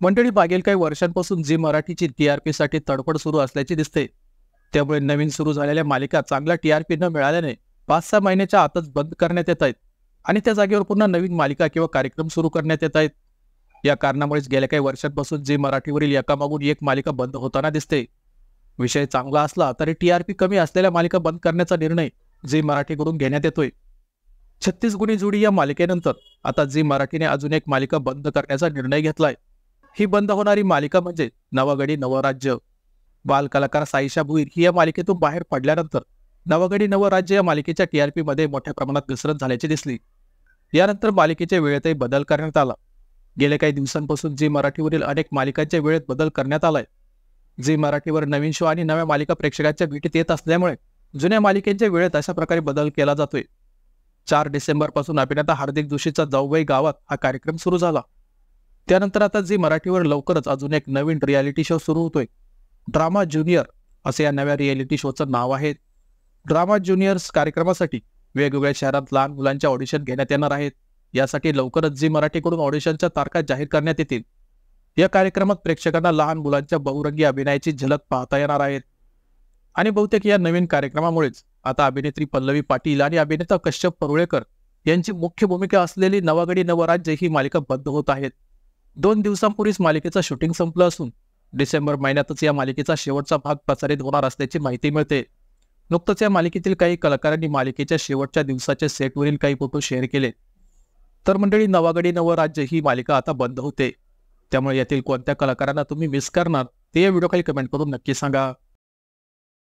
मंडळी, मागील काही वर्षांपासून झी मराठीची टीआरपी साठी तडफड सुरू असल्याची दिसते. त्यामुळे नवीन सुरू झालेल्या मालिका चांगला टीआरपी न मिळाल्याने 5-6 महिन्याच्या आतच बंद करण्यात येत आहेत आणि त्या जागेवर पुन्हा नवीन मालिका किंवा कार्यक्रम सुरू करण्यात येत आहेत. या कारणामुळेच गेल्या काही वर्षांपासून झी मराठीवरील एकामागून एक मालिका बंद होताना दिसते. विषय चांगला असला तरी टीआरपी कमी असलेल्या मालिका बंद करण्याचा निर्णय झी मराठीकडून घेण्यात येतोय. 36 गुणी जोडी या मालिकेनंतर आता झी मराठीने अजून एक मालिका बंद करण्याचा निर्णय घेतलाय. ही बंद होणारी मालिका म्हणजे नवगडी नवराज्य. बाल कलाकार साईशा भुईर ही या मालिकेतून बाहेर पडल्यानंतर नवगडी नवराज्य या मालिकेच्या टीआरपी मध्ये मोठ्या प्रमाणात घसरत झाल्याची दिसली. यानंतर मालिकेच्या वेळेतही बदल करण्यात आला. गेल्या काही दिवसांपासून झी मराठीवरील अनेक मालिकांच्या वेळेत बदल करण्यात आलाय. झी मराठीवर नवीन शो आणि नव्या मालिका प्रेक्षकांच्या भेटीत येत असल्यामुळे जुन्या मालिकेच्या वेळेत अशा प्रकारे बदल केला जातोय. 4 डिसेंबर पासून अभिनेता हार्दिक जोशीचा जाऊबाई गावात हा कार्यक्रम सुरू झाला. त्यानंतर आता झी मराठीवर लवकरच अजून एक नवीन रियालिटी शो सुरू होतोय. ड्रामा ज्युनियर असे या नव्या रियालिटी शोचं नाव आहे. ड्रामा ज्युनियर्स कार्यक्रमासाठी वेगवेगळ्या शहरात लहान मुलांच्या ऑडिशन घेण्यात येणार आहेत. यासाठी लवकरच झी मराठीकडून ऑडिशनच्या तारखा जाहीर करण्यात येतील. या कार्यक्रमात प्रेक्षकांना लहान मुलांच्या बहुरंगी अभिनयाची झलक पाहता येणार आहेत. आणि बहुतेक या नवीन कार्यक्रमामुळेच आता अभिनेत्री पल्लवी पाटील आणि अभिनेता कश्यप परुळेकर यांची मुख्य भूमिका असलेली नवगडी नवराज्य ही मालिका बंद होत आहेत. 2 दिवसांपूर्वीच मालिकेचं शूटिंग संपलं असून डिसेंबर महिन्यातच या मालिकेचा शेवटचा भाग प्रसारित होणार असल्याची माहिती मिळते. नुकतंच या मालिकेतील काही कलाकारांनी मालिकेच्या शेवटच्या दिवसाच्या सेटवरील काही फोटो शेअर केले. तर मंडळी, नवगडी नवराज्य ही मालिका आता बंद होते. त्यामुळे यातील कोणत्या कलाकारांना तुम्ही मिस करणार ते या व्हिडिओ खाली कमेंट करून नक्की सांगा.